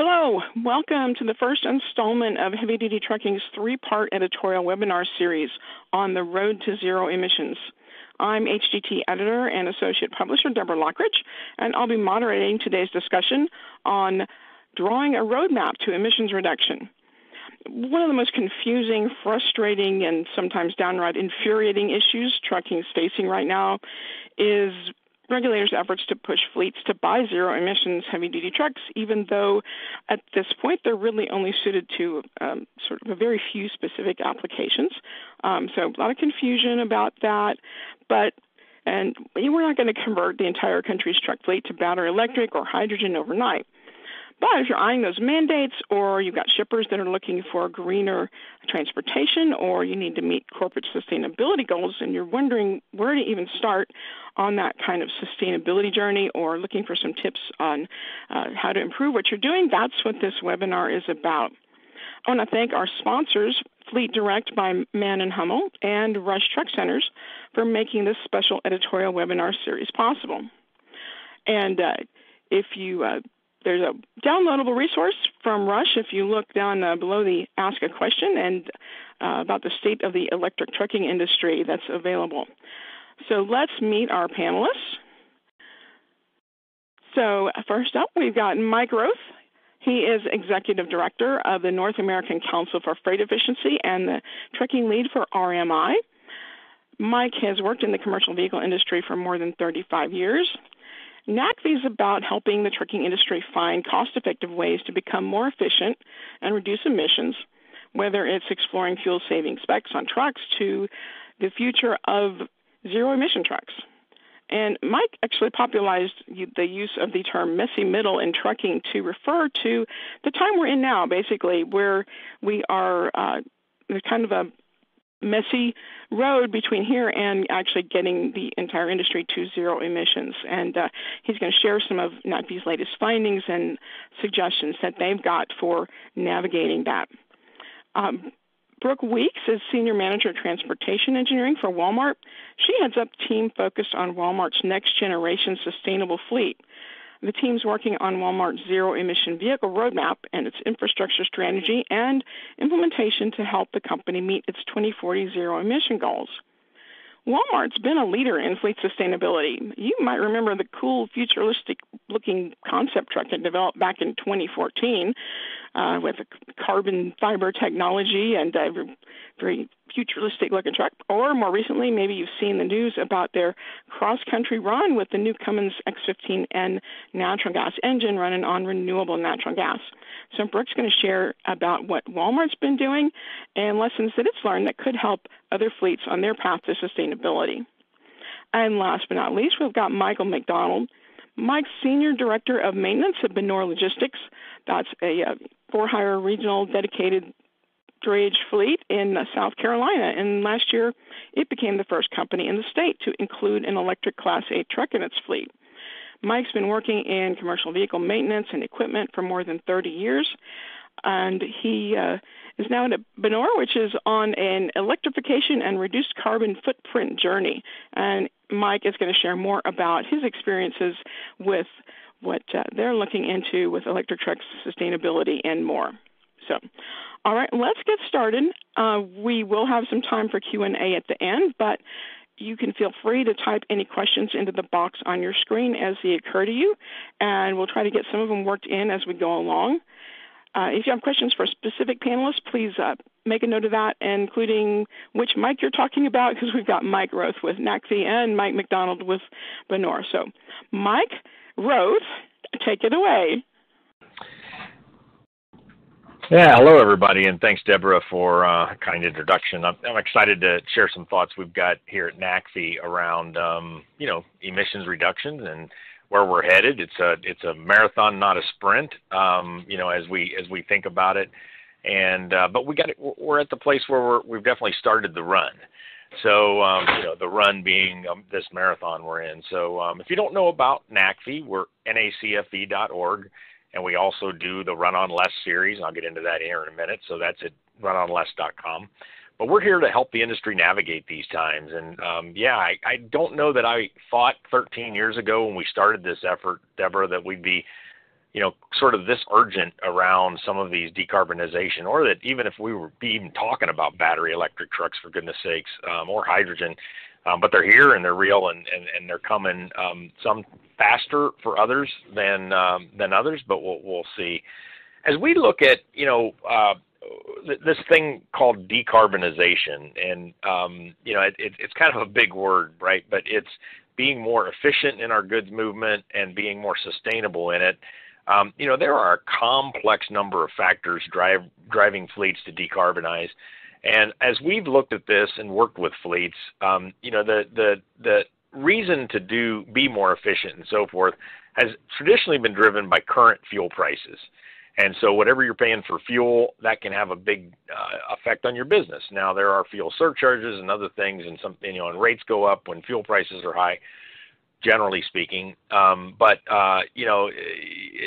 Hello, welcome to the first installment of Heavy Duty Trucking's three-part editorial webinar series on the road to zero emissions. I'm HDT Editor and Associate Publisher Deborah Lockridge, and I'll be moderating today's discussion on drawing a roadmap to emissions reduction. One of the most confusing, frustrating, and sometimes downright infuriating issues trucking is facing right now is regulators' efforts to push fleets to buy zero-emissions heavy-duty trucks, even though at this point they're really only suited to sort of a very few specific applications. So a lot of confusion about that, and we're not going to convert the entire country's truck fleet to battery electric or hydrogen overnight. But if you're eyeing those mandates, or you've got shippers that are looking for greener transportation, or you need to meet corporate sustainability goals, and you're wondering where to even start on that kind of sustainability journey, or looking for some tips on how to improve what you're doing, that's what this webinar is about. I want to thank our sponsors, Fleet Direct by Mann & Hummel and Rush Truck Centers, for making this special editorial webinar series possible. And there's a downloadable resource from Rush if you look down below the Ask a Question and about the state of the electric trucking industry that's available. So let's meet our panelists. So first up, we've got Mike Roth. He is Executive Director of the North American Council for Freight Efficiency and the Trucking Lead for RMI. Mike has worked in the commercial vehicle industry for more than 35 years. NACFE is about helping the trucking industry find cost-effective ways to become more efficient and reduce emissions, whether it's exploring fuel-saving specs on trucks to the future of zero-emission trucks. And Mike actually popularized the use of the term messy middle in trucking to refer to the time we're in now, basically, where we are kind of a messy road between here and actually getting the entire industry to zero emissions. And he's going to share some of NACFE's latest findings and suggestions that they've got for navigating that. Brooke Weeks is Senior Manager Transportation Engineering for Walmart. She heads up a team focused on Walmart's next generation sustainable fleet. The team's working on Walmart's zero-emission vehicle roadmap and its infrastructure strategy and implementation to help the company meet its 2040 zero-emission goals. Walmart's been a leader in fleet sustainability. You might remember the cool, futuristic-looking concept truck it developed back in 2014 with a carbon fiber technology and a very futuristic-looking truck. Or more recently, maybe you've seen the news about their cross-country run with the new Cummins X15N natural gas engine running on renewable natural gas. So Brooke's going to share about what Walmart's been doing and lessons that it's learned that could help other fleets on their path to sustainability. And last but not least, we've got Michael McDonald. Mike's Senior Director of Maintenance at Benore Logistics. That's a for-hire regional dedicated drayage fleet in South Carolina. And last year, it became the first company in the state to include an electric Class 8 truck in its fleet. Mike's been working in commercial vehicle maintenance and equipment for more than 30 years, and he is now at Benore, which is on an electrification and reduced carbon footprint journey. And Mike is going to share more about his experiences with what they're looking into with electric trucks, sustainability, and more. So, all right, let's get started. We will have some time for Q&A at the end, but you can feel free to type any questions into the box on your screen as they occur to you, and we'll try to get some of them worked in as we go along. If you have questions for specific panelists, please make a note of that, including which Mike you're talking about, because we've got Mike Roth with NACFE and Mike McDonald with Benore. So, Mike Roth, take it away. Yeah, hello everybody, and thanks Deborah for a kind introduction. I'm excited to share some thoughts we've got here at NACFE around, emissions reductions and where we're headed. It's a marathon, not a sprint, as we think about it. And but we're at the place where we've definitely started the run. So the run being this marathon we're in. So if you don't know about NACFE, we're NACFE.org. And we also do the Run on Less series. I'll get into that here in a minute. So that's at runonless.com. But we're here to help the industry navigate these times. And I don't know that I thought 13 years ago when we started this effort, Deborah, that we'd be sort of this urgent around some of these decarbonization, or that even if we were even talking about battery electric trucks, for goodness sakes, or hydrogen, but they're here and they're real and they're coming, some faster for others than others, but we'll see. As we look at, this thing called decarbonization, and, it's kind of a big word, right? But it's being more efficient in our goods movement and being more sustainable in it. There are a complex number of factors driving fleets to decarbonize. And as we've looked at this and worked with fleets, the reason to be more efficient and so forth has traditionally been driven by current fuel prices. And so whatever you're paying for fuel, that can have a big effect on your business. Now, there are fuel surcharges and other things, and and rates go up when fuel prices are high, generally speaking. But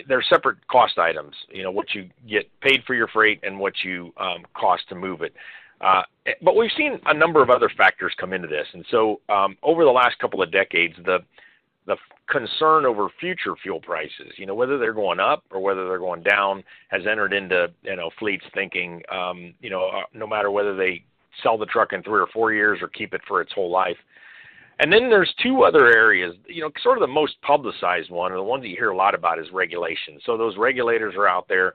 they're separate cost items, what you get paid for your freight and what you cost to move it. But we've seen a number of other factors come into this. And so over the last couple of decades, the concern over future fuel prices, whether they're going up or whether they're going down, has entered into, fleets thinking, no matter whether they sell the truck in 3 or 4 years or keep it for its whole life. And then there's two other areas, sort of the most publicized one, or the one that you hear a lot about, is regulation. So those regulators are out there,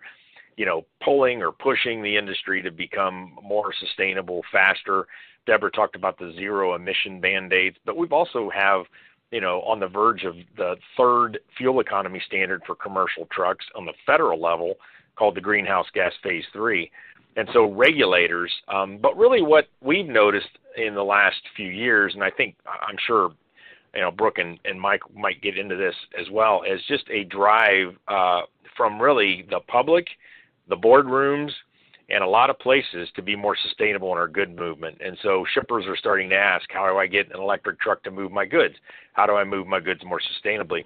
pulling or pushing the industry to become more sustainable, faster. Deborah talked about the zero-emission mandates, but we've also have, on the verge of the third fuel economy standard for commercial trucks on the federal level, called the Greenhouse Gas Phase 3. And so regulators, but really what we've noticed in the last few years, and I'm sure, Brooke and Mike might get into this as well, is just a drive from really the public, the boardrooms, and a lot of places to be more sustainable in our good movement. And so shippers are starting to ask, how do I get an electric truck to move my goods? How do I move my goods more sustainably?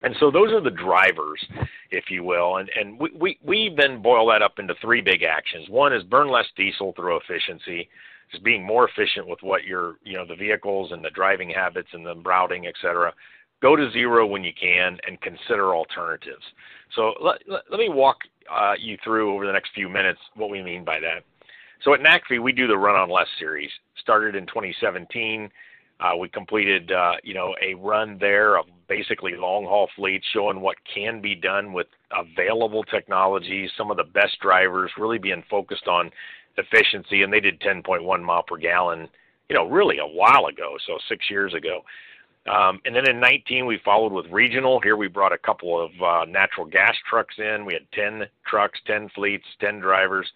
And so those are the drivers, if you will. And we then boil that up into 3 big actions. One is burn less diesel through efficiency, just being more efficient with what the vehicles and the driving habits and the routing, et cetera. Go to zero when you can and consider alternatives. So let me walk you through over the next few minutes what we mean by that. So at NACFE, we do the Run on Less series. Started in 2017. We completed, a run there of basically long-haul fleets showing what can be done with available technologies, some of the best drivers really being focused on efficiency, and they did 10.1 mile per gallon, really a while ago, so 6 years ago. And then in 19, we followed with regional. Here we brought a couple of natural gas trucks in. We had 10 trucks, 10 fleets, 10 drivers,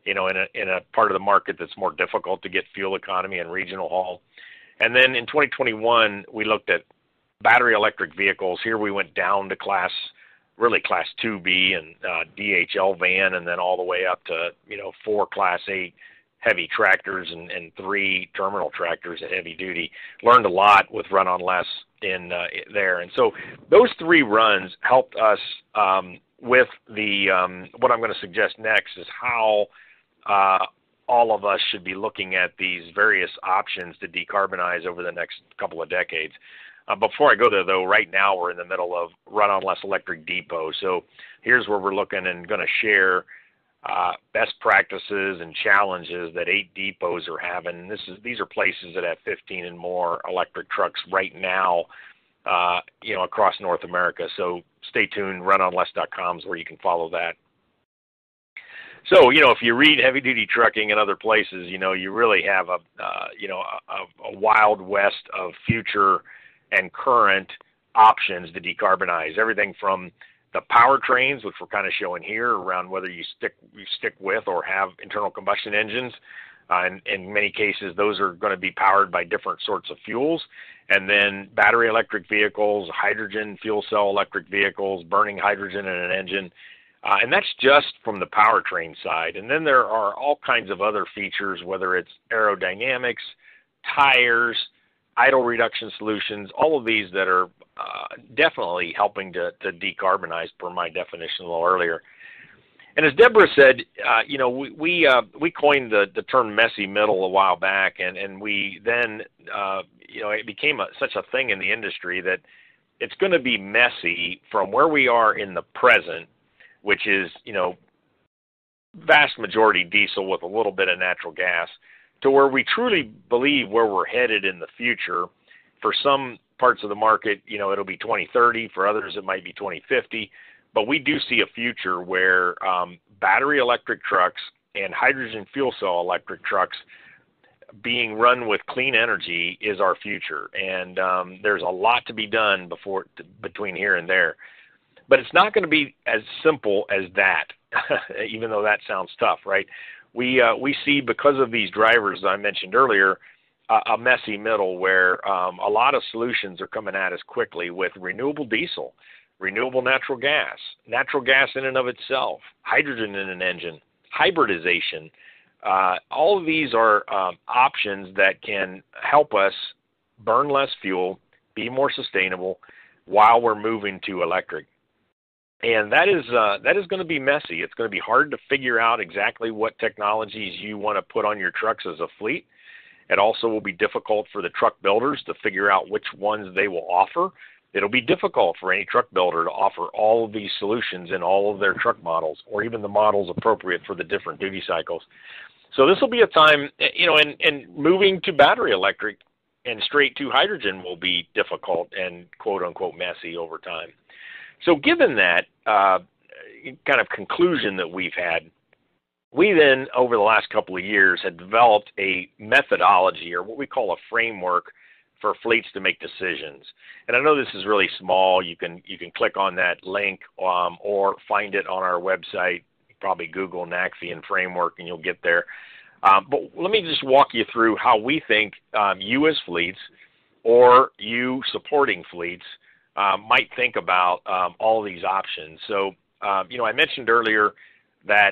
in a part of the market that's more difficult to get fuel economy and regional haul. And then in 2021, we looked at battery electric vehicles. Here we went down to class 2B and DHL van, and then all the way up to, 4 Class 8 heavy tractors and 3 terminal tractors at heavy duty. Learned a lot with Run on Less in there. And so those 3 runs helped us with the, what I'm going to suggest next is how all of us should be looking at these various options to decarbonize over the next couple of decades. Before I go there, though, right now we're in the middle of Run on Less Electric Depot. So here's where we're looking and going to share best practices and challenges that 8 depots are having. These are places that have 15 and more electric trucks right now, across North America. So stay tuned. RunOnLess.com is where you can follow that. So, if you read heavy duty trucking and other places, you really have a wild west of future and current options to decarbonize. Everything from the powertrains, which we're kind of showing here, around whether you stick with or have internal combustion engines. And in many cases, those are going to be powered by different sorts of fuels. And then battery electric vehicles, hydrogen fuel cell electric vehicles, burning hydrogen in an engine. And that's just from the powertrain side. And then there are all kinds of other features, whether it's aerodynamics, tires, idle reduction solutions, all of these that are definitely helping to decarbonize, per my definition a little earlier. And as Deborah said, we coined the term messy middle a while back, and we then, it became such a thing in the industry that it's going to be messy from where we are in the present, which is, vast majority diesel with a little bit of natural gas, to where we truly believe where we're headed in the future. For some parts of the market, it'll be 2030. For others, it might be 2050. But we do see a future where battery electric trucks and hydrogen fuel cell electric trucks being run with clean energy is our future. And there's a lot to be done between here and there. But it's not going to be as simple as that, even though that sounds tough, right? We see, because of these drivers I mentioned earlier, a messy middle where a lot of solutions are coming at us quickly with renewable diesel, renewable natural gas in and of itself, hydrogen in an engine, hybridization. All of these are options that can help us burn less fuel, be more sustainable while we're moving to electric. And that is going to be messy. It's going to be hard to figure out exactly what technologies you want to put on your trucks as a fleet. It also will be difficult for the truck builders to figure out which ones they will offer. It'll be difficult for any truck builder to offer all of these solutions in all of their truck models, or even the models appropriate for the different duty cycles. So this will be a time, and moving to battery electric and straight to hydrogen will be difficult and quote unquote messy over time. So given that kind of conclusion that we've had, we then, over the last couple of years, had developed a methodology, or what we call a framework, for fleets to make decisions. And I know this is really small. You can click on that link or find it on our website. Probably Google NACFE and framework and you'll get there. But let me just walk you through how we think you as fleets, or you supporting fleets, might think about all these options. So, I mentioned earlier that,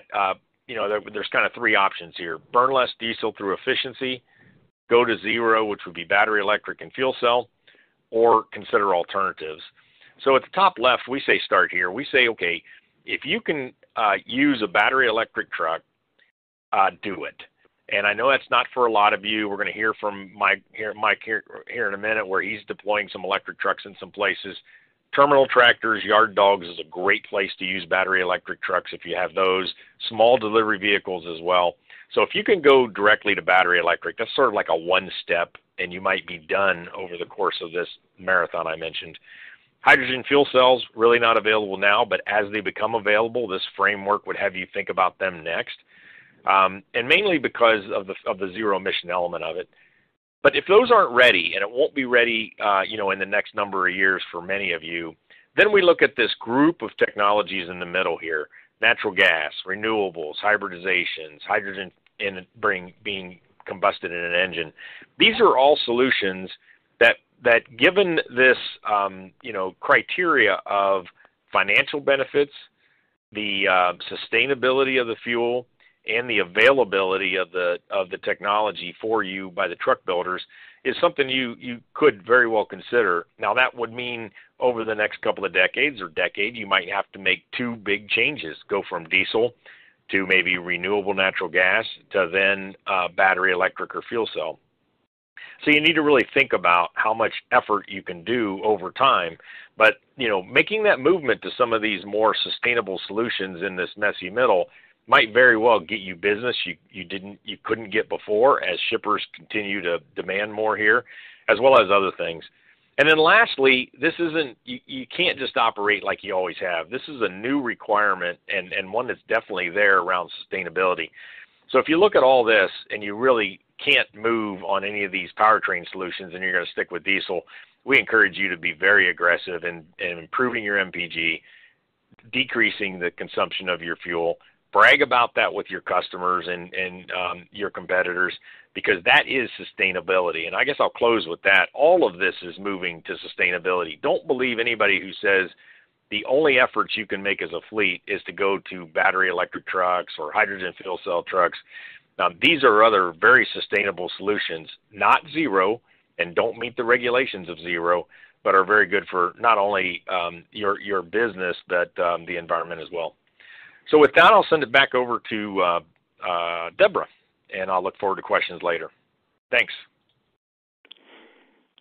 there's kind of three options here. Burn less diesel through efficiency, go to zero, which would be battery electric and fuel cell, or consider alternatives. So at the top left, we say start here. We say, okay, if you can use a battery electric truck, do it. And I know that's not for a lot of you. We're going to hear from Mike here in a minute, where he's deploying some electric trucks in some places. Terminal tractors, yard dogs is a great place to use battery electric trucks if you have those. Small delivery vehicles as well. So if you can go directly to battery electric, that's sort of like a one step, and you might be done over the course of this marathon I mentioned. Hydrogen fuel cells, really not available now, but as they become available, this framework would have you think about them next. And mainly because of the zero emission element of it. But if those aren't ready, and it won't be ready, in the next number of years for many of you, then we look at this group of technologies in the middle here: natural gas, renewables, hybridizations, hydrogen being combusted in an engine. These are all solutions that given this, criteria of financial benefits, the sustainability of the fuel, and the availability of the technology for you by the truck builders, is something you could very well consider. Now, that would mean over the next couple of decades or decade, you might have to make two big changes: go from diesel to maybe renewable natural gas to then battery electric or fuel cell. So you need to really think about how much effort you can do over time. But, making that movement to some of these more sustainable solutions in this messy middle might very well get you business you couldn't get before, as shippers continue to demand more here, as well as other things. And then lastly, this isn't, you can't just operate like you always have. This is a new requirement, and one that's definitely there around sustainability. So if you look at all this and you really can't move on any of these powertrain solutions and you're going to stick with diesel, we encourage you to be very aggressive in improving your MPG, decreasing the consumption of your fuel. Brag about that with your customers and your competitors, because that is sustainability. And I guess I'll close with that. All of this is moving to sustainability. Don't believe anybody who says the only efforts you can make as a fleet is to go to battery electric trucks or hydrogen fuel cell trucks. These are other very sustainable solutions, not zero, and don't meet the regulations of zero, but are very good for not only your business, but the environment as well. So with that, I'll send it back over to Deborah, and I'll look forward to questions later. Thanks.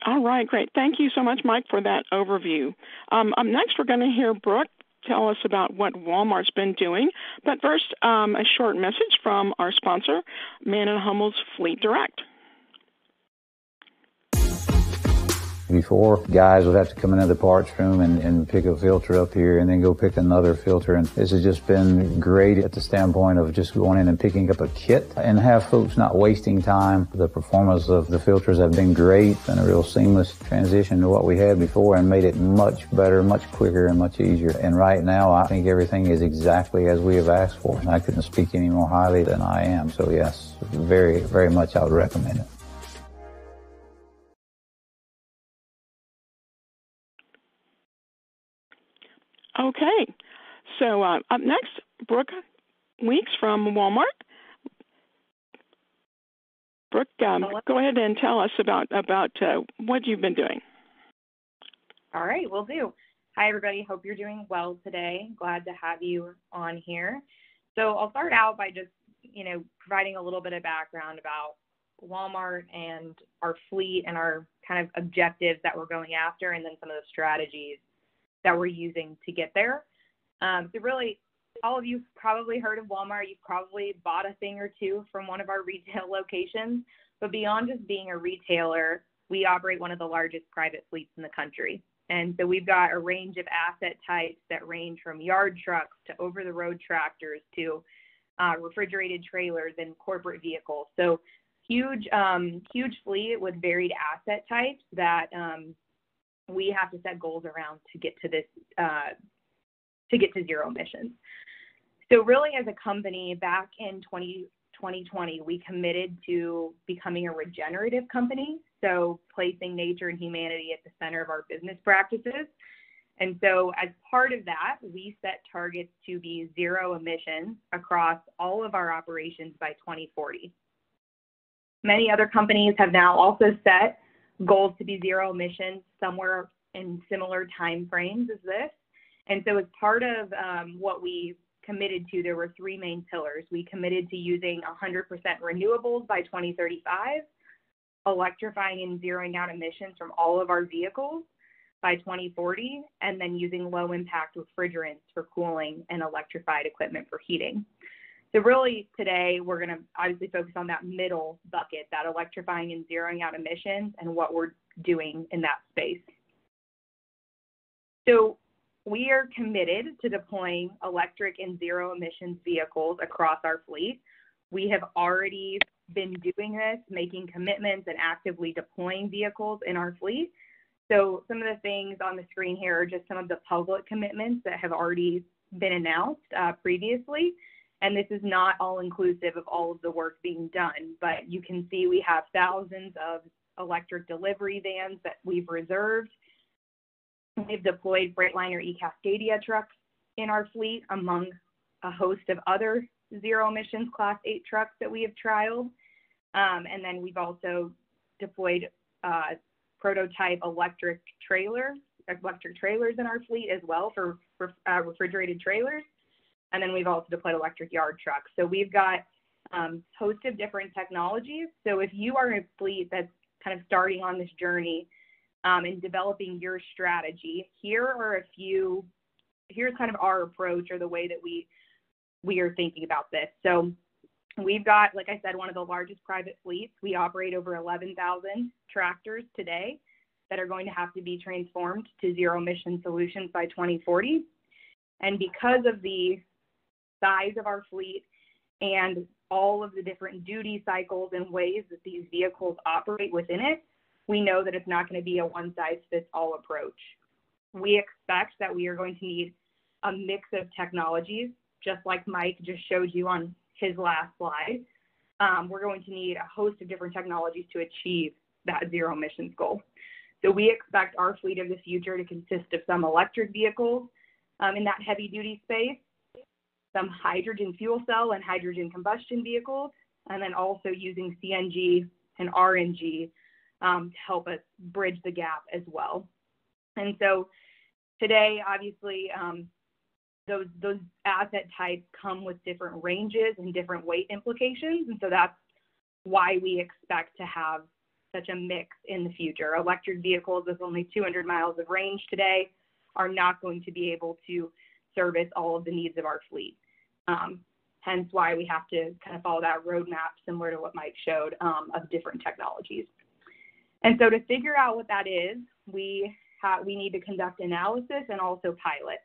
All right, great. Thank you so much, Mike, for that overview. Up next, we're going to hear Brooke tell us about what Walmart's been doing. But first, a short message from our sponsor, Man & Hummel's Fleet Direct. Before, guys would have to come into the parts room and pick a filter up here and then go pick another filter. And this has just been great at the standpoint of just going in and picking up a kit and have folks not wasting time. The performance of the filters have been great and a real seamless transition to what we had before and made it much better, much quicker, and much easier. And right now, I think everything is exactly as we have asked for. I couldn't speak any more highly than I am. So yes, very, very much I would recommend it. Okay, so up next, Brooke Weeks from Walmart. Brooke, go ahead and tell us about what you've been doing. All right, will do. Hi, everybody. Hope you're doing well today. Glad to have you on here. So I'll start out by just, providing a little bit of background about Walmart and our fleet and our kind of objectives that we're going after, and then some of the strategies that we're using to get there. So really, all of you probably heard of Walmart. You've probably bought a thing or two from one of our retail locations. But beyond just being a retailer, we operate one of the largest private fleets in the country. And so we've got a range of asset types that range from yard trucks to over-the-road tractors to refrigerated trailers and corporate vehicles. So huge fleet with varied asset types that we have to set goals around to get to this, to get to zero emissions. So really, as a company, back in 2020, we committed to becoming a regenerative company, so placing nature and humanity at the center of our business practices. And so as part of that, we set targets to be zero emissions across all of our operations by 2040. Many other companies have now also set goals to be zero emissions somewhere in similar time frames as this. And so as part of what we committed to, there were three main pillars. We committed to using 100% renewables by 2035, electrifying and zeroing out emissions from all of our vehicles by 2040, and then using low impact refrigerants for cooling and electrified equipment for heating. So really today, we're going to obviously focus on that middle bucket, that electrifying and zeroing out emissions and what we're doing in that space. So we are committed to deploying electric and zero emissions vehicles across our fleet. We have already been doing this, making commitments and actively deploying vehicles in our fleet. So some of the things on the screen here are just some of the public commitments that have already been announced previously. And this is not all inclusive of all of the work being done, but you can see we have thousands of electric delivery vans that we've reserved. We've deployed Freightliner eCascadia trucks in our fleet among a host of other zero emissions Class 8 trucks that we have trialed. And then we've also deployed prototype electric trailers in our fleet as well for refrigerated trailers. And then we've also deployed electric yard trucks. So we've got a host of different technologies. So if you are a fleet that's kind of starting on this journey and developing your strategy, here's kind of our approach or the way that we are thinking about this. So we've got, like I said, one of the largest private fleets. We operate over 11,000 tractors today that are going to have to be transformed to zero emission solutions by 2040. And because of the size of our fleet and all of the different duty cycles and ways that these vehicles operate within it, we know that it's not going to be a one-size-fits-all approach. We expect that we are going to need a mix of technologies, just like Mike just showed you on his last slide. We're going to need a host of different technologies to achieve that zero emissions goal. So we expect our fleet of the future to consist of some electric vehicles in that heavy-duty space, some hydrogen fuel cell and hydrogen combustion vehicles, and then also using CNG and RNG to help us bridge the gap as well. And so today, obviously, those asset types come with different ranges and different weight implications. And so that's why we expect to have such a mix in the future. Electric vehicles with only 200 miles of range today are not going to be able to service all of the needs of our fleet. Hence why we have to kind of follow that roadmap similar to what Mike showed of different technologies. And so to figure out what that is, we need to conduct analysis and also pilot.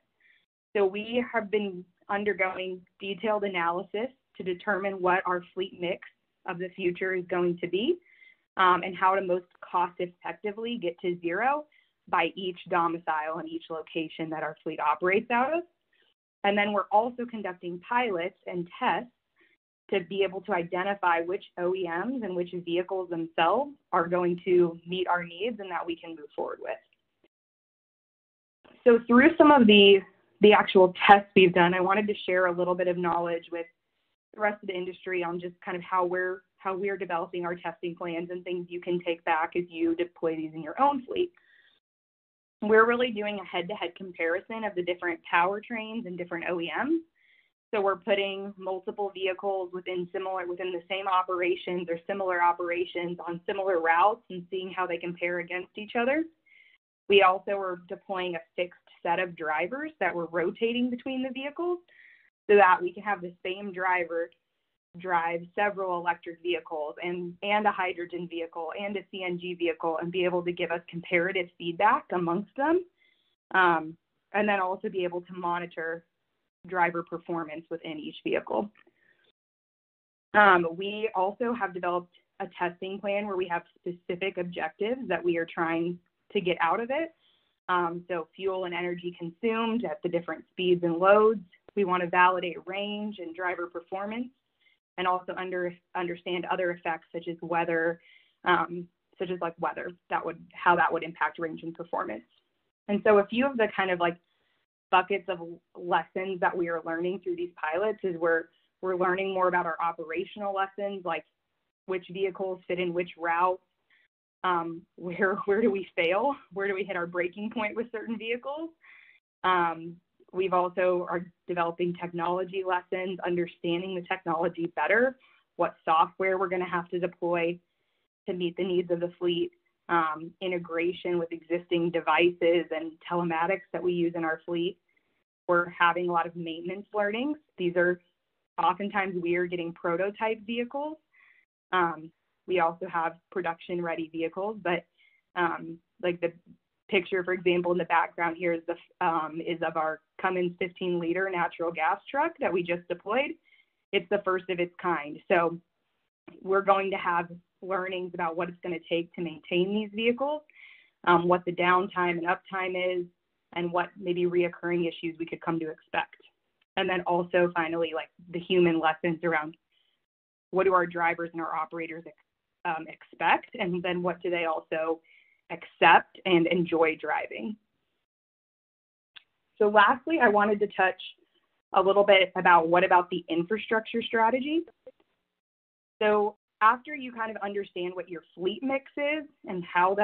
So we have been undergoing detailed analysis to determine what our fleet mix of the future is going to be and how to most cost effectively get to zero by each domicile and each location that our fleet operates out of. And then we're also conducting pilots and tests to be able to identify which OEMs and which vehicles themselves are going to meet our needs and that we can move forward with. So through some of the actual tests we've done, I wanted to share a little bit of knowledge with the rest of the industry on just kind of how we're developing our testing plans and things you can take back as you deploy these in your own fleet. We're really doing a head-to-head comparison of the different powertrains and different OEMs. So we're putting multiple vehicles within the same operations or similar operations on similar routes and seeing how they compare against each other. We also are deploying a fixed set of drivers that we're rotating between the vehicles so that we can have the same driver drive several electric vehicles and a hydrogen vehicle and a CNG vehicle and be able to give us comparative feedback amongst them, and then also be able to monitor driver performance within each vehicle. We also have developed a testing plan where we have specific objectives that we are trying to get out of it. So fuel and energy consumed at the different speeds and loads. We want to validate range and driver performance, and also understand other effects such as weather, how that would impact range and performance. And so a few of the kind of like buckets of lessons that we are learning through these pilots is we're learning more about our operational lessons, like which vehicles fit in which routes, where do we fail, where do we hit our breaking point with certain vehicles. We've also are developing technology lessons, understanding the technology better, what software we're going to have to deploy to meet the needs of the fleet, integration with existing devices and telematics that we use in our fleet. We're having a lot of maintenance learnings. These are oftentimes we are getting prototype vehicles. We also have production-ready vehicles, but like the picture, for example, in the background here is of our Cummins 15-liter natural gas truck that we just deployed. It's the first of its kind. So we're going to have learnings about what it's going to take to maintain these vehicles, what the downtime and uptime is, and what maybe reoccurring issues we could come to expect. And then also finally, like the human lessons around what do our drivers and our operators expect, and then what do they also accept and enjoy driving. So lastly, I wanted to touch a little bit about what about the infrastructure strategy. So after you kind of understand what your fleet mix is and how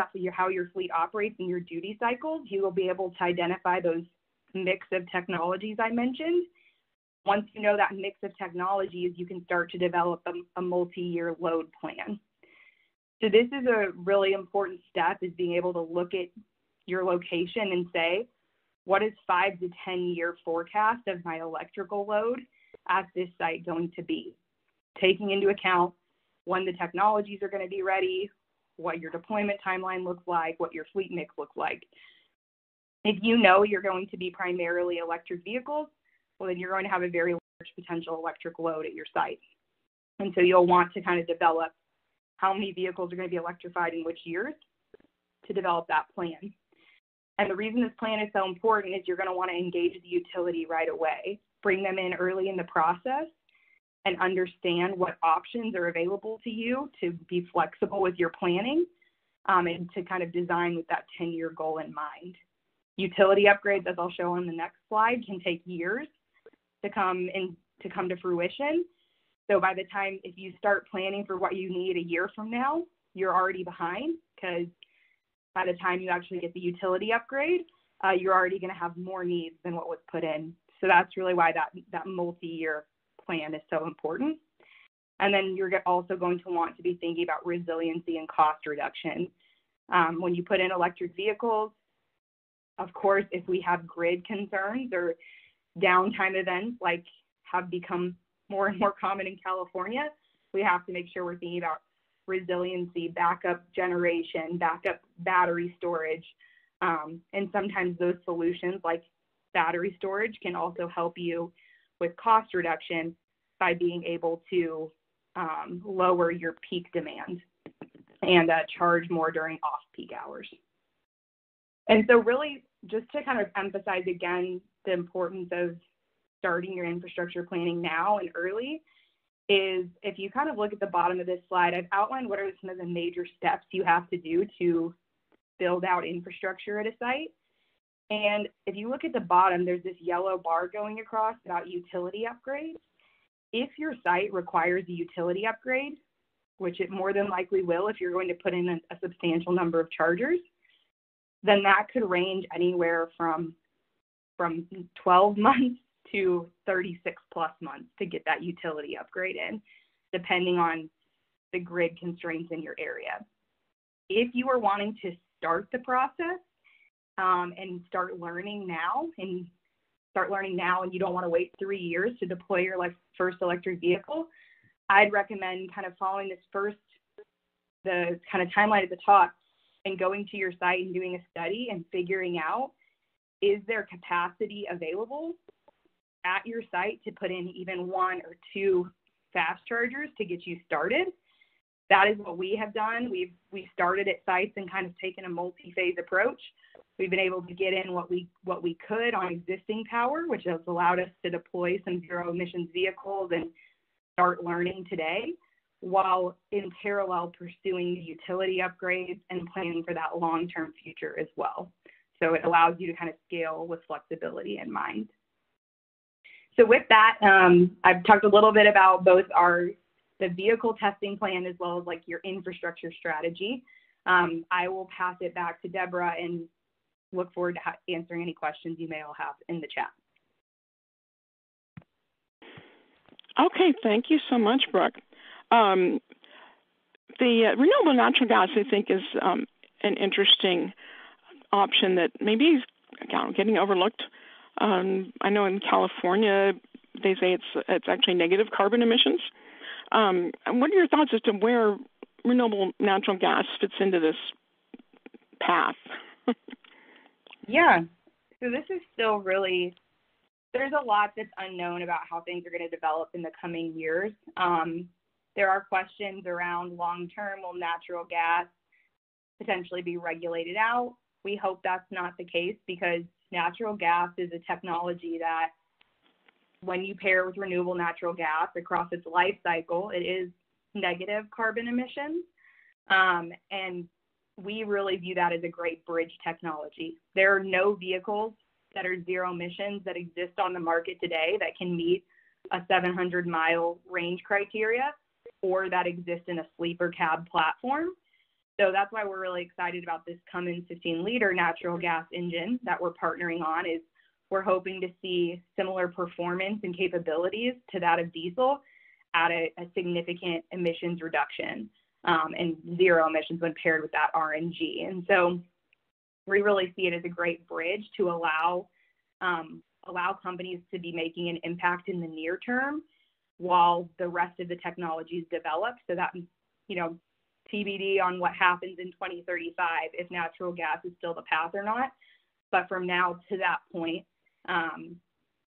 your fleet operates in your duty cycles, you will be able to identify those mix of technologies I mentioned. Once you know that mix of technologies, you can start to develop a multi-year load plan. So this is a really important step, is being able to look at your location and say, what is 5 to 10 year forecast of my electrical load at this site going to be? Taking into account when the technologies are going to be ready, what your deployment timeline looks like, what your fleet mix looks like. If you know you're going to be primarily electric vehicles, well, then you're going to have a very large potential electric load at your site. And so you'll want to kind of develop how many vehicles are going to be electrified in which years to develop that plan. And the reason this plan is so important is you're going to want to engage the utility right away, bring them in early in the process, and understand what options are available to you to be flexible with your planning and to kind of design with that 10-year goal in mind. Utility upgrades, as I'll show on the next slide, can take years to come to fruition. So by the time, if you start planning for what you need a year from now, you're already behind, because by the time you actually get the utility upgrade, you're already going to have more needs than what was put in. So that's really why that multi-year plan is so important. And then you're also going to want to be thinking about resiliency and cost reduction. When you put in electric vehicles, of course, if we have grid concerns or downtime events like have become more and more common in California, we have to make sure we're thinking about resiliency, backup generation, backup battery storage. And sometimes those solutions like battery storage can also help you with cost reduction by being able to lower your peak demand and charge more during off-peak hours. And so really, just to kind of emphasize again the importance of starting your infrastructure planning now and early is if you kind of look at the bottom of this slide, I've outlined what are some of the major steps you have to do to build out infrastructure at a site. And if you look at the bottom, there's this yellow bar going across about utility upgrades. If your site requires a utility upgrade, which it more than likely will if you're going to put in a substantial number of chargers, then that could range anywhere from 12 months to 36 plus months to get that utility upgrade in, depending on the grid constraints in your area. If you are wanting to start the process and start learning now and you don't want to wait 3 years to deploy your first electric vehicle, I'd recommend kind of following the kind of timeline at the top and going to your site and doing a study and figuring out, is there capacity available at your site to put in even 1 or 2 fast chargers to get you started? That is what we have done. We started at sites and kind of taken a multi-phase approach. We've been able to get in what we could on existing power, which has allowed us to deploy some zero emissions vehicles and start learning today, while in parallel pursuing the utility upgrades and planning for that long-term future as well. So it allows you to kind of scale with flexibility in mind. So with that, I've talked a little bit about both the vehicle testing plan as well as like your infrastructure strategy. I will pass it back to Deborah and look forward to answering any questions you may all have in the chat. Okay, thank you so much, Brooke. The renewable natural gas, I think, is an interesting option that maybe is getting overlooked. I know in California, they say it's actually negative carbon emissions. And what are your thoughts as to where renewable natural gas fits into this path? Yeah, so this is still really, there's a lot that's unknown about how things are going to develop in the coming years. There are questions around long-term, will natural gas potentially be regulated out? We hope that's not the case, because natural gas is a technology that when you pair with renewable natural gas across its life cycle, it is negative carbon emissions. And we really view that as a great bridge technology. There are no vehicles that are zero emissions that exist on the market today that can meet a 700-mile range criteria or that exist in a sleeper cab platform. So that's why we're really excited about this Cummins 15-liter natural gas engine that we're partnering on. Is we're hoping to see similar performance and capabilities to that of diesel at a significant emissions reduction and zero emissions when paired with that RNG. And so we really see it as a great bridge to allow companies to be making an impact in the near term while the rest of the technologies develop. So that, TBD on what happens in 2035 if natural gas is still the path or not. But from now to that point,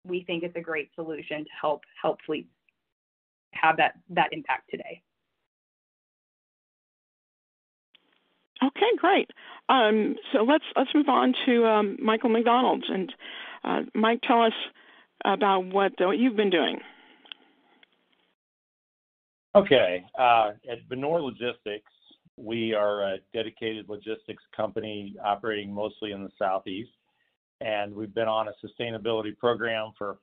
we think it's a great solution to help fleets have that impact today. Okay, great. So let's move on to Michael McDonald. And Mike, tell us about what you've been doing. Okay. At Benore Logistics, we are a dedicated logistics company operating mostly in the Southeast. And we've been on a sustainability program for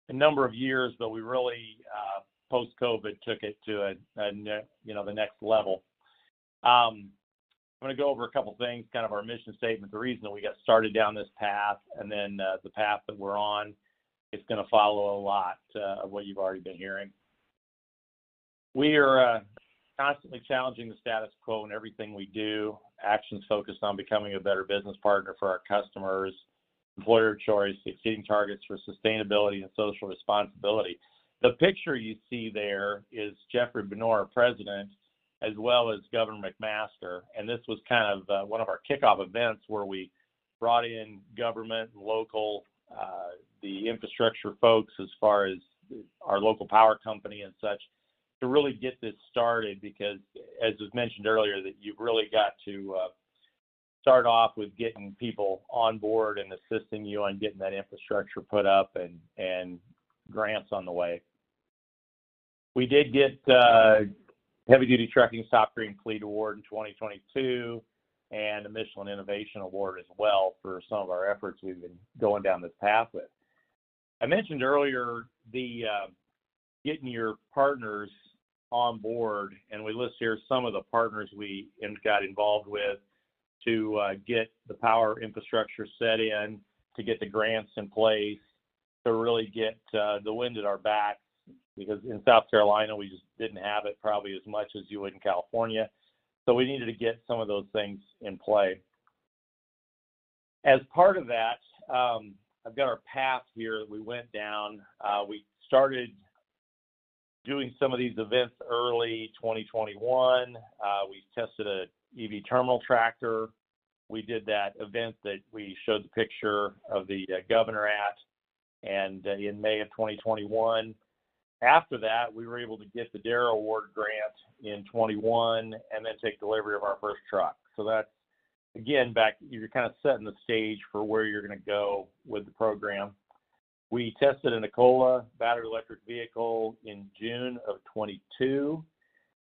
a number of years, but we really, post-COVID, took it to the next level. I'm going to go over a couple things, kind of our mission statement, the reason that we got started down this path, and then the path that we're on. It's going to follow a lot of what you've already been hearing. We are constantly challenging the status quo in everything we do. Actions focused on becoming a better business partner for our customers, employer choice, exceeding targets for sustainability and social responsibility. The picture you see there is Jeffrey Benore, president, as well as Governor McMaster. And this was kind of one of our kickoff events where we brought in government, local, the infrastructure folks as far as our local power company and such to really get this started, because as was mentioned earlier, that you've really got to start off with getting people on board and assisting you on getting that infrastructure put up and grants on the way. We did get Heavy Duty Trucking Top Green Fleet Award in 2022 and a Michelin Innovation Award as well for some of our efforts we've been going down this path with. I mentioned earlier the getting your partners on board, and we list here some of the partners we got involved with to get the power infrastructure set in, to get the grants in place, to really get the wind at our backs, because in South Carolina we just didn't have it probably as much as you would in California. So we needed to get some of those things in play. As part of that, I've got our path here that we went down. We started doing some of these events early 2021. We tested a EV terminal tractor. We did that event that we showed the picture of the governor at, and in May of 2021. After that, we were able to get the DARE Award grant in 21 and then take delivery of our first truck. So that's, again, back, you're kind of setting the stage for where you're going to go with the program. We tested a Nikola battery electric vehicle in June of 22,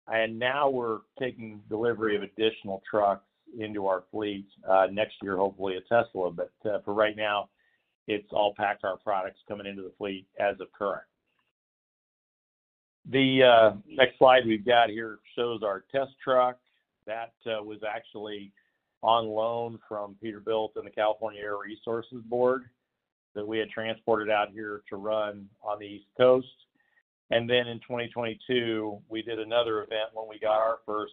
and now we're taking delivery of additional trucks into our fleet. Next year, hopefully a Tesla, but for right now, it's all PACCAR products coming into the fleet as of current. The next slide we've got here shows our test truck. That was actually on loan from Peterbilt and the California Air Resources Board that we had transported out here to run on the East Coast. And then in 2022, we did another event when we got our first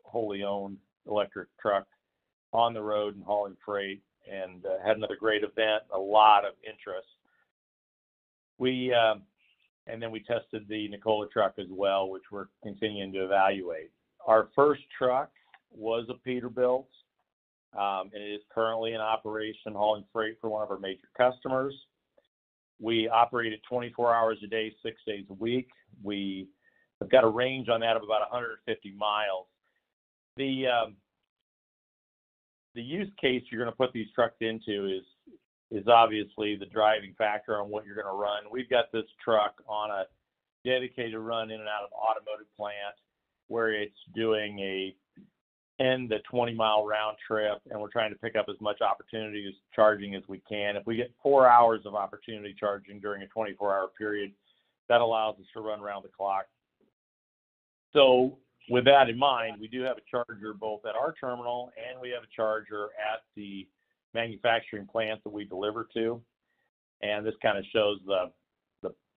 wholly owned electric truck on the road and hauling freight, and had another great event, a lot of interest. And then we tested the Nikola truck as well, which we're continuing to evaluate. Our first truck was a Peterbilt, and it is currently in operation hauling freight for one of our major customers. We operate it 24 hours a day, 6 days a week. We have got a range on that of about 150 miles. The use case you're going to put these trucks into is obviously the driving factor on what you're going to run. We've got this truck on a dedicated run in and out of automotive plant where it's doing a 10 to 20 mile round trip, and we're trying to pick up as much opportunity as charging as we can. If we get 4 hours of opportunity charging during a 24-hour period, that allows us to run around the clock. So with that in mind, we do have a charger both at our terminal and we have a charger at the manufacturing plant that we deliver to. And this kind of shows the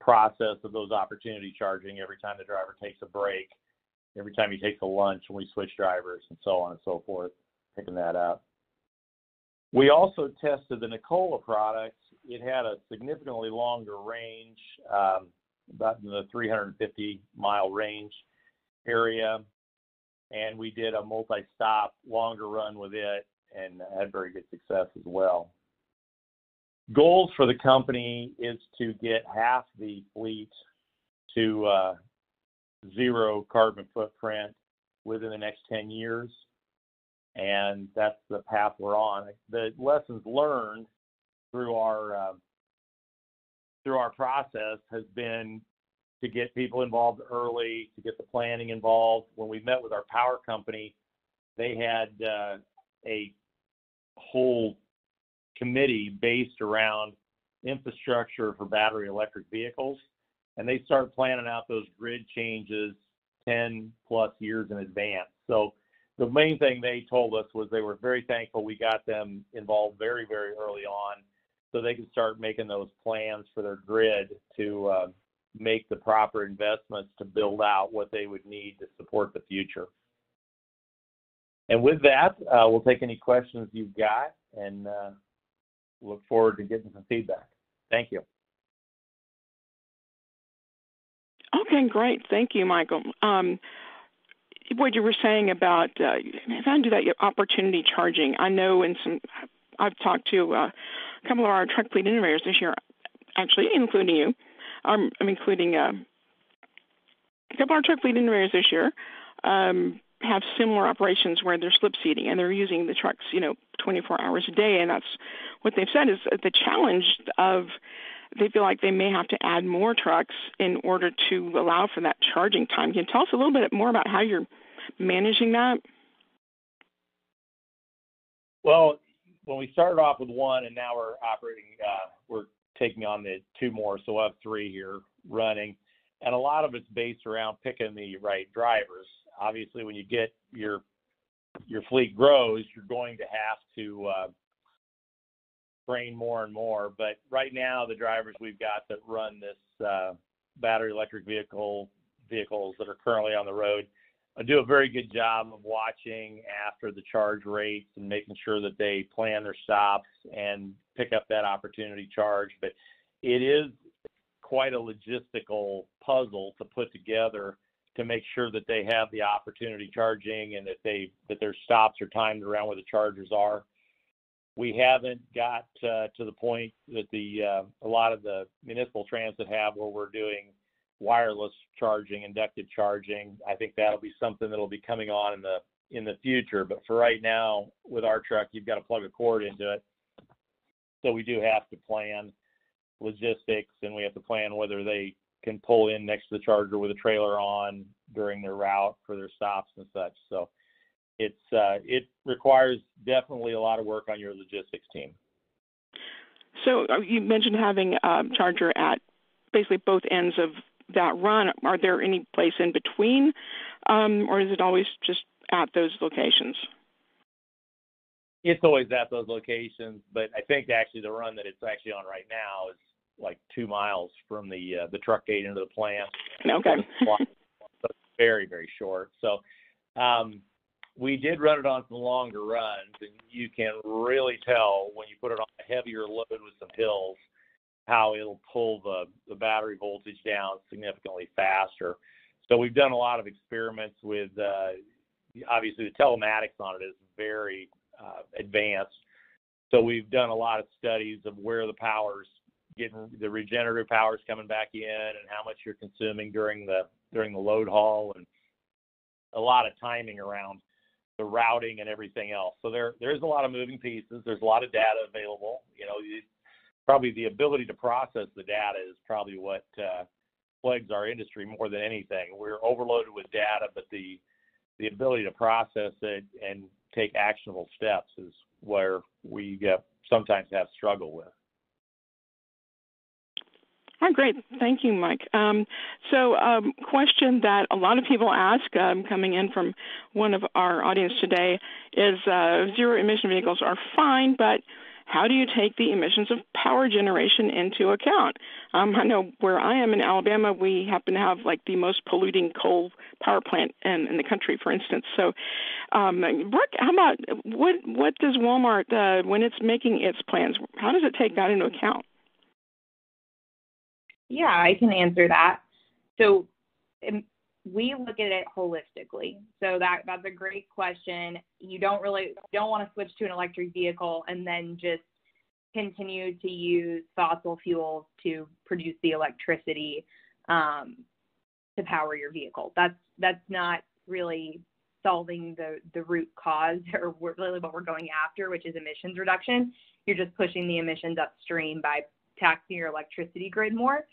process of those opportunity charging every time the driver takes a break, every time he takes a lunch when we switch drivers, and so on and so forth, picking that up. We also tested the Nikola products. It had a significantly longer range, about in the 350-mile range area, and we did a multi-stop longer run with it and had very good success as well. Goals for the company is to get half the fleet to zero carbon footprint within the next 10 years, and that's the path we're on. The lessons learned through our process has been to get people involved early, to get the planning involved. When we met with our power company, they had a whole committee based around infrastructure for battery electric vehicles, and they start planning out those grid changes 10 plus years in advance. So the main thing they told us was they were very thankful we got them involved very, very early on so they could start making those plans for their grid to make the proper investments to build out what they would need to support the future. And with that, we'll take any questions you've got and look forward to getting some feedback. Thank you. Okay, great. Thank you, Michael. What you were saying about how to do that opportunity charging. I know I've talked to a couple of our truck fleet innovators this year, actually, including you. I'm including a couple of our truck fleet innovators this year have similar operations where they're slip seating and they're using the trucks, 24 hours a day. And that's what they've said is the challenge of they feel like they may have to add more trucks in order to allow for that charging time. Can you tell us a little bit more about how you're managing that? Well, when we started off with one and now we're taking on the two more, so we'll have three here running. And a lot of it's based around picking the right drivers. Obviously, when you get your fleet grows, you're going to have to train more and more. But right now, the drivers we've got that run this battery electric vehicles that are currently on the road do a very good job of watching after the charge rates and making sure that they plan their stops and pick up that opportunity charge. But it is quite a logistical puzzle to put together to make sure that they have the opportunity charging and that their stops are timed around where the chargers are. We haven't got to the point that a lot of the municipal transit have where we're doing wireless charging, inductive charging. I think that'll be something that'll be coming on in the future. But for right now, with our truck, you've got to plug a cord into it. So we do have to plan logistics, and we have to plan whether they can pull in next to the charger with a trailer on during their route for their stops and such. So it requires definitely a lot of work on your logistics team. So you mentioned having a charger at basically both ends of that run. Are there any place in between, or is it always just at those locations? It's always at those locations, but I think actually the run that it's actually on right now is like 2 miles from the truck gate into the plant. Okay. So it's very, very short. So we did run it on some longer runs, and you can really tell when you put it on a heavier load with some hills how it'll pull the battery voltage down significantly faster. So we've done a lot of experiments with, obviously the telematics on it is very advanced. So we've done a lot of studies of where the power's getting, the regenerative power's coming back in and how much you're consuming during the load haul, and a lot of timing around the routing and everything else. So there's a lot of moving pieces. There's a lot of data available. Probably the ability to process the data is probably what plagues our industry more than anything. We're overloaded with data, but the ability to process it and take actionable steps is where we sometimes have struggle with. Oh, great. Thank you, Mike. Question that a lot of people ask coming in from one of our audience today is zero-emission vehicles are fine, but how do you take the emissions of power generation into account? I know where I am in Alabama, we happen to have like the most polluting coal power plant in the country, for instance. So, Brooke, how about what does Walmart, when it's making its plans, how does it take that into account? Yeah, I can answer that. So we look at it holistically. So that's a great question. You don't want to switch to an electric vehicle and then just continue to use fossil fuels to produce the electricity to power your vehicle. That's not really solving the root cause or really what we're going after, which is emissions reduction. You're just pushing the emissions upstream by taxing your electricity grid more.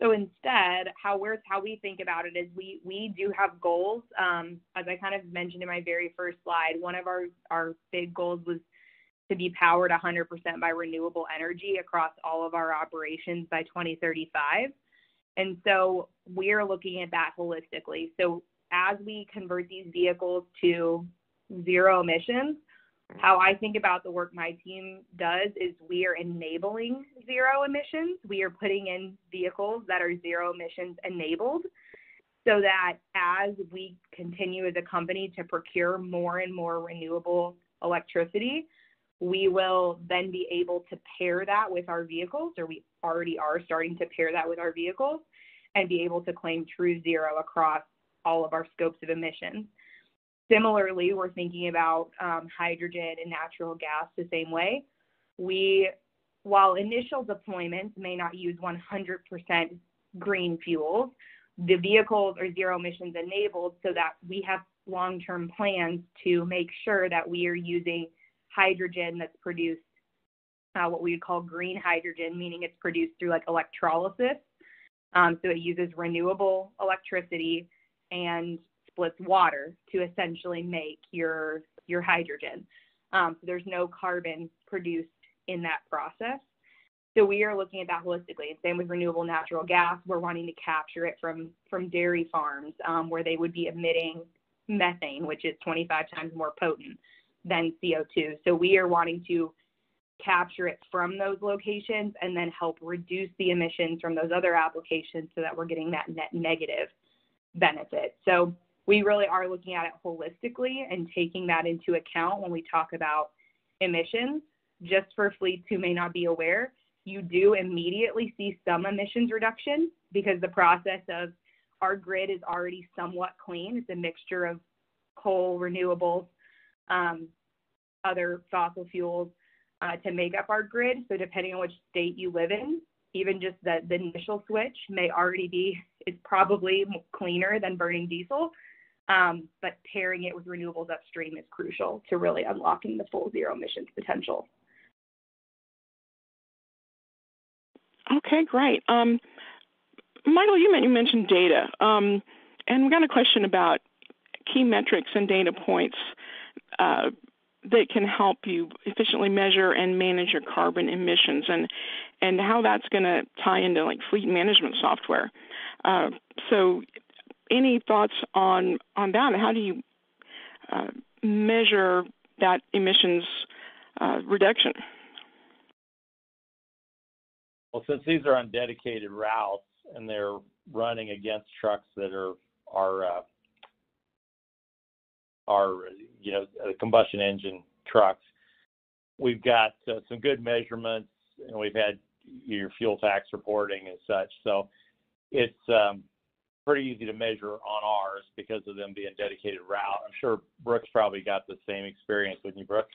So instead, how we think about it is we do have goals. As I kind of mentioned in my very first slide, one of our big goals was to be powered 100% by renewable energy across all of our operations by 2035. And so we're looking at that holistically. So as we convert these vehicles to zero emissions, How I think about the work my team does is we are enabling zero emissions. We are putting in vehicles that are zero emissions enabled so that as we continue as a company to procure more and more renewable electricity, we will then be able to pair that with our vehicles, or we already are starting to pair that with our vehicles, and be able to claim true zero across all of our scopes of emissions. Similarly, we're thinking about hydrogen and natural gas the same way. While initial deployments may not use 100% green fuels, the vehicles are zero emissions enabled so that we have long-term plans to make sure that we are using hydrogen that's produced what we would call green hydrogen, meaning it's produced through like electrolysis. So it uses renewable electricity and splits water to essentially make your hydrogen. So there's no carbon produced in that process. So we are looking at that holistically. And same with renewable natural gas. We're wanting to capture it from dairy farms where they would be emitting methane, which is 25 times more potent than CO2. So we are wanting to capture it from those locations and then help reduce the emissions from those other applications so that we're getting that net negative benefit. So we really are looking at it holistically and taking that into account when we talk about emissions. Just for fleets who may not be aware, you do immediately see some emissions reduction because the process of our grid is already somewhat clean. It's a mixture of coal, renewables, other fossil fuels to make up our grid. So depending on which state you live in, even just the initial switch may already be, it's probably cleaner than burning diesel. But pairing it with renewables upstream is crucial to really unlocking the full zero emissions potential. Okay, great. Michael, you mentioned data, and we got a question about key metrics and data points that can help you efficiently measure and manage your carbon emissions, and how that's going to tie into like fleet management software. So any thoughts on that? How do you measure that emissions reduction? Well, since these are on dedicated routes and they're running against trucks that are combustion engine trucks, we've got some good measurements, and we've had your fuel tax reporting and such. So it's pretty easy to measure on ours because of them being dedicated route. I'm sure Brooke's probably got the same experience, wouldn't you, Brooke?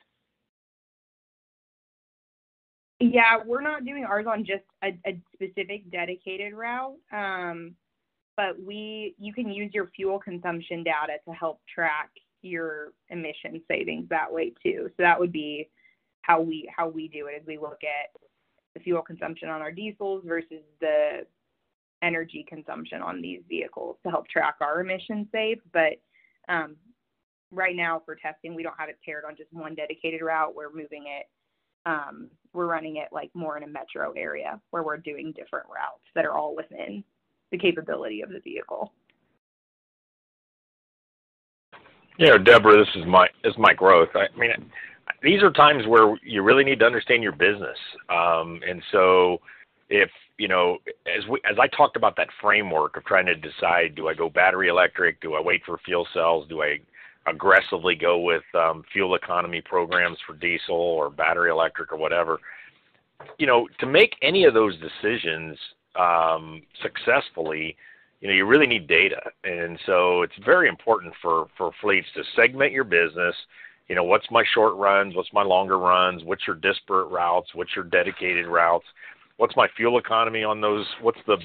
Yeah, we're not doing ours on just a specific dedicated route, but you can use your fuel consumption data to help track your emission savings that way too. So that would be how we do it, is we look at the fuel consumption on our diesels versus the energy consumption on these vehicles to help track our emission save. But right now for testing, we don't have it paired on just one dedicated route. We're moving it. We're running it like more in a metro area where we're doing different routes that are all within the capability of the vehicle. Yeah, Deborah, this is Mike Roth. I mean, these are times where you really need to understand your business. And so if, as I talked about that framework of trying to decide, do I go battery electric? Do I wait for fuel cells? Do I aggressively go with fuel economy programs for diesel or battery electric or whatever? To make any of those decisions successfully, you really need data. And so it's very important for fleets to segment your business. What's my short runs? What's my longer runs? What's your disparate routes? What's your dedicated routes? What's my fuel economy on those? What's the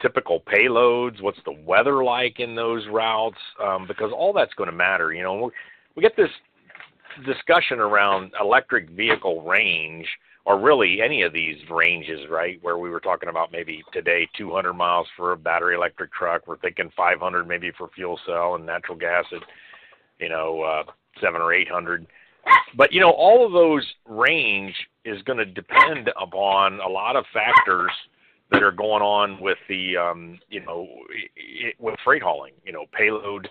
typical payloads? What's the weather like in those routes? Because all that's going to matter. We get this discussion around electric vehicle range, or really any of these ranges, right, where we were talking about maybe today 200 miles for a battery electric truck. We're thinking 500 maybe for fuel cell, and natural gas at 700 or 800. But all of those range is going to depend upon a lot of factors that are going on with the with freight hauling, payload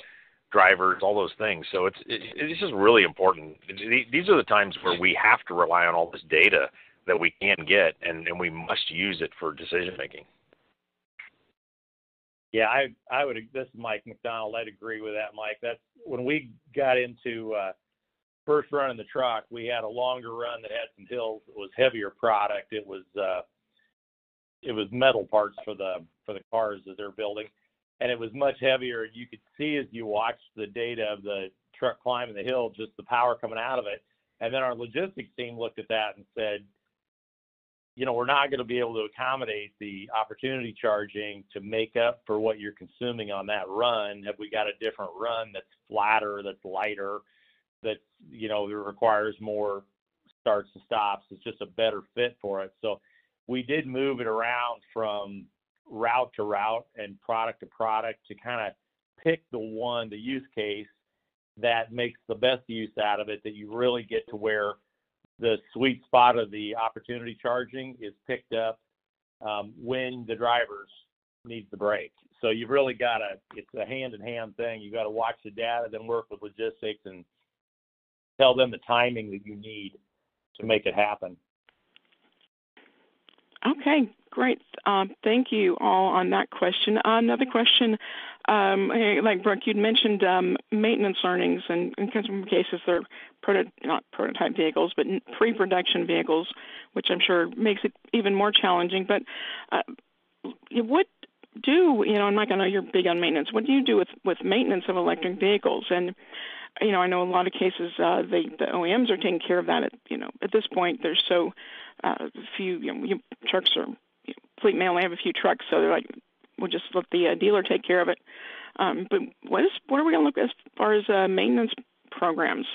drivers, all those things. So it's just really important. These are the times where we have to rely on all this data that we can get, and we must use it for decision making. Yeah, I would. This is Mike McDonald. I'd agree with that, Mike. That's when we got into first run in the truck. We had a longer run that had some hills. It was heavier product. It was metal parts for the cars that they're building, and it was much heavier. You could see as you watched the data of the truck climbing the hill, just the power coming out of it. And then our logistics team looked at that and said, we're not going to be able to accommodate the opportunity charging to make up for what you're consuming on that run. Have we got a different run that's flatter, that's lighter, that, requires more starts and stops? It's just a better fit for it. So we did move it around from route to route and product to product to kind of pick the use case that makes the best use out of it, that you really get to where the sweet spot of the opportunity charging is picked up when the drivers needs the brake. So you've really got it's a hand-in-hand thing. You got to watch the data, then work with logistics and tell them the timing that you need to make it happen. Okay, great. Thank you all on that question. Another question, like Brooke, you'd mentioned maintenance learnings, and in some cases they're not prototype vehicles, but pre-production vehicles, which I'm sure makes it even more challenging. But what do, Mike, I know you're big on maintenance. What do you do with maintenance of electric vehicles? And I know in a lot of cases the OEMs are taking care of that. At this point, there's so few. Trucks are fleet may only have a few trucks, so they're like, we'll just let the dealer take care of it. But what are we going to look as far as maintenance programs?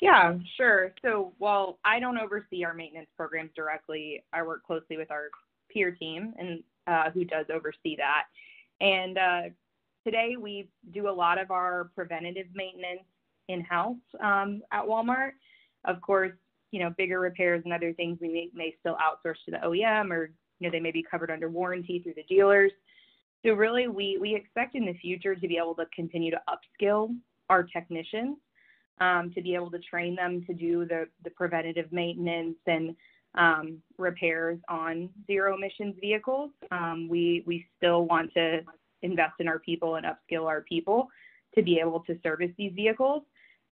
Yeah, sure. So while I don't oversee our maintenance programs directly, I work closely with our peer team and who does oversee that. And today we do a lot of our preventative maintenance in-house at Walmart. Of course, bigger repairs and other things we may still outsource to the OEM, or they may be covered under warranty through the dealers. So really we expect in the future to be able to continue to upskill our technicians, to be able to train them to do the preventative maintenance and repairs on zero emissions vehicles. We still want to invest in our people and upskill our people to be able to service these vehicles.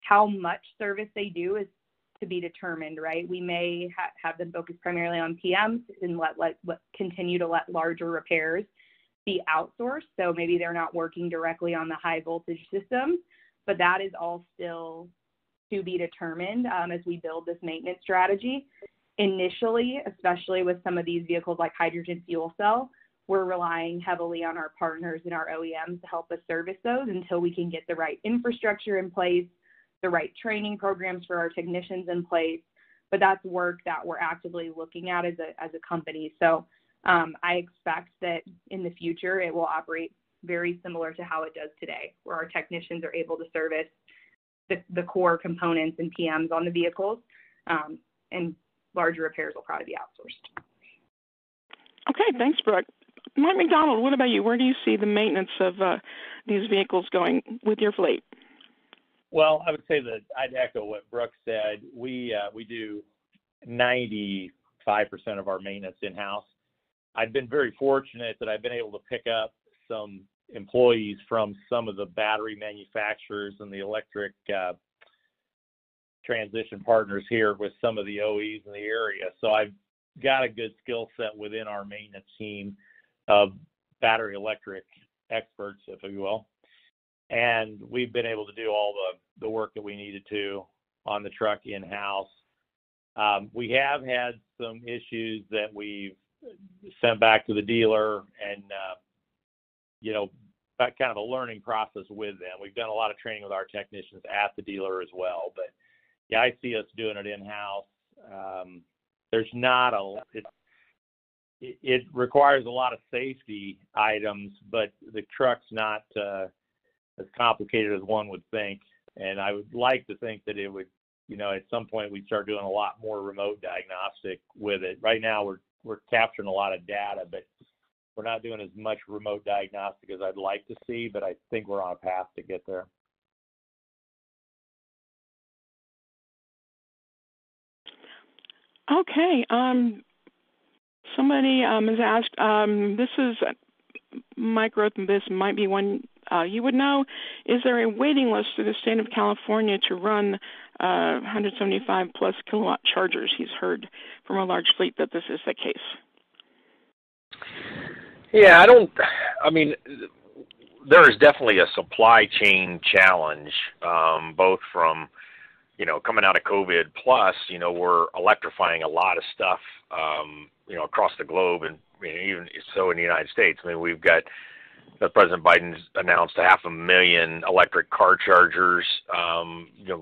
How much service they do is to be determined, right? We may have them focus primarily on PMs and continue to let larger repairs be outsourced. So maybe they're not working directly on the high voltage systems, but that is all still to be determined as we build this maintenance strategy. Initially, especially with some of these vehicles like hydrogen fuel cell, we're relying heavily on our partners and our OEMs to help us service those until we can get the right infrastructure in place, the right training programs for our technicians in place. But that's work that we're actively looking at as a company. So I expect that in the future it will operate very similar to how it does today, where our technicians are able to service the core components and PMs on the vehicles, and larger repairs will probably be outsourced. Okay, thanks, Brooke. Mike McDonald, what about you? Where do you see the maintenance of these vehicles going with your fleet? Well, I would say that I'd echo what Brooke said. We do 95% of our maintenance in-house. I've been very fortunate that I've been able to pick up some employees from some of the battery manufacturers and the electric transition partners here with some of the OEs in the area. So I've got a good skill set within our maintenance team of battery electric experts, if you will. And we've been able to do all the work that we needed to on the truck in-house. We have had some issues that we've sent back to the dealer and, kind of a learning process with them. We've done a lot of training with our technicians at the dealer as well. But, yeah, I see us doing it in-house. It requires a lot of safety items, but the truck's not as complicated as one would think. And I would like to think that it would, at some point we'd start doing a lot more remote diagnostic with it. Right now we're capturing a lot of data, but we're not doing as much remote diagnostic as I'd like to see, but I think we're on a path to get there. Okay. Somebody has asked, this is Mike wrote, this might be one you would know. Is there a waiting list through the state of California to run 175 plus kilowatt chargers? He's heard from a large fleet that this is the case. Yeah, there is definitely a supply chain challenge, both from, coming out of COVID, plus, we're electrifying a lot of stuff, across the globe, and even so in the United States. We've got President Biden's announced 500,000 electric car chargers,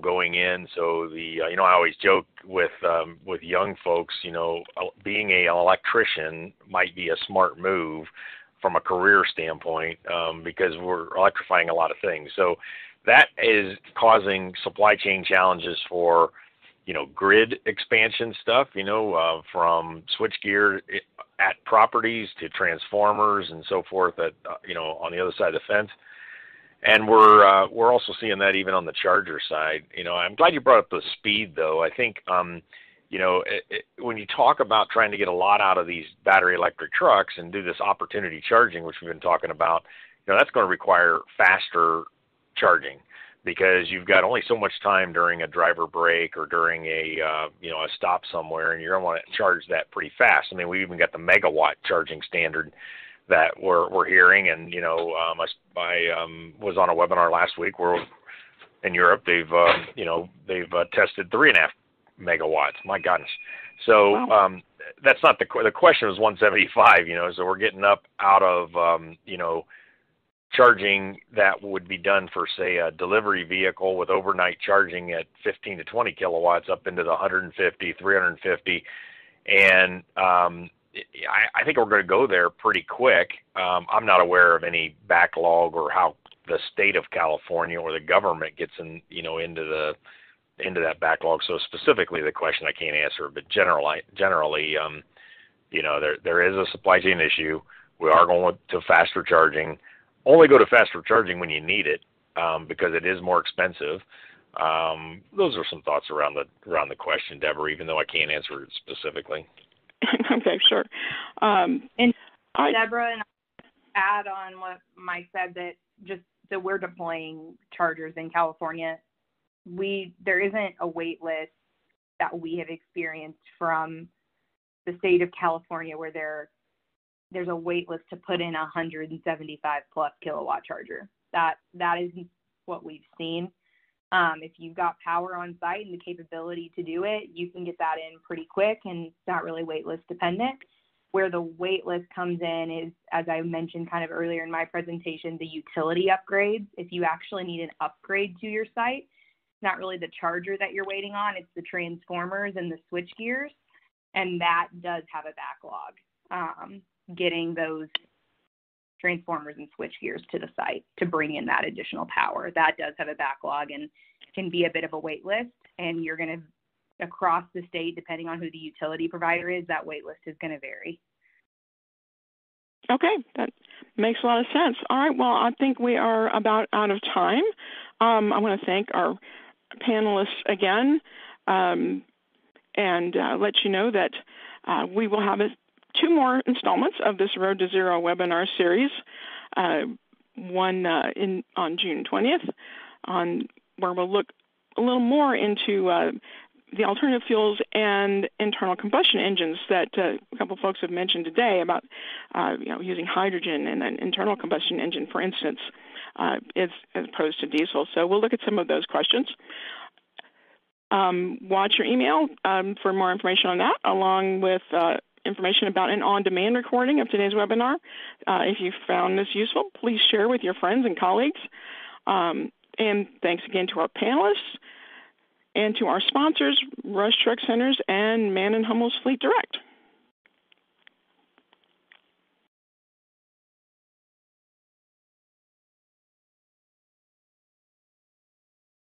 going in. So I always joke with young folks, being an electrician might be a smart move from a career standpoint, because we're electrifying a lot of things. So that is causing supply chain challenges for, grid expansion stuff, from switchgear at properties to transformers and so forth that, on the other side of the fence. And we're also seeing that even on the charger side. I'm glad you brought up the speed, though. I think, when you talk about trying to get a lot out of these battery electric trucks and do this opportunity charging, which we've been talking about, that's going to require faster charging, because you've got only so much time during a driver break or during a stop somewhere, and you're going to want to charge that pretty fast. We even got the megawatt charging standard that we're hearing, and I was on a webinar last week where in Europe they've tested 3.5 megawatts. My goodness. So wow. That's not the question. Was 175. So we're getting up out of charging that would be done for, say, a delivery vehicle with overnight charging at 15 to 20 kilowatts up into the 150, 350. And I think we're going to go there pretty quick. I'm not aware of any backlog or how the state of California or the government gets into that backlog. So specifically the question I can't answer, but generally, there is a supply chain issue. We are going to faster charging. Only go to faster charging when you need it, because it is more expensive. Those are some thoughts around the question, Deborah, even though I can't answer it specifically. Okay, sure. And Deborah, and I'll add on what Mike said, that we're deploying chargers in California. There isn't a wait list that we have experienced from the state of California where there's a wait list to put in a 175 plus kilowatt charger. That is what we've seen. If you've got power on site and the capability to do it, you can get that in pretty quick, and it's not really wait list dependent. Where the wait list comes in is, as I mentioned kind of earlier in my presentation, the utility upgrades. If you actually need an upgrade to your site, it's not really the charger that you're waiting on, it's the transformers and the switch gears, and that does have a backlog. Getting those transformers and switch gears to the site to bring in that additional power. That does have a backlog and can be a bit of a wait list, and you're going to, across the state, depending on who the utility provider is, that wait list is going to vary. Okay, that makes a lot of sense. All right, well, I think we are about out of time. I want to thank our panelists again, and let you know that we will have 2 more installments of this Road to Zero webinar series, one on June 20th, where we'll look a little more into the alternative fuels and internal combustion engines that a couple of folks have mentioned today about using hydrogen and an internal combustion engine, for instance, as opposed to diesel. So we'll look at some of those questions. Watch your email for more information on that, along with information about an on-demand recording of today's webinar. If you found this useful, please share with your friends and colleagues. And thanks again to our panelists and to our sponsors, Rush Truck Centers and Man & Hummel's Fleet Direct.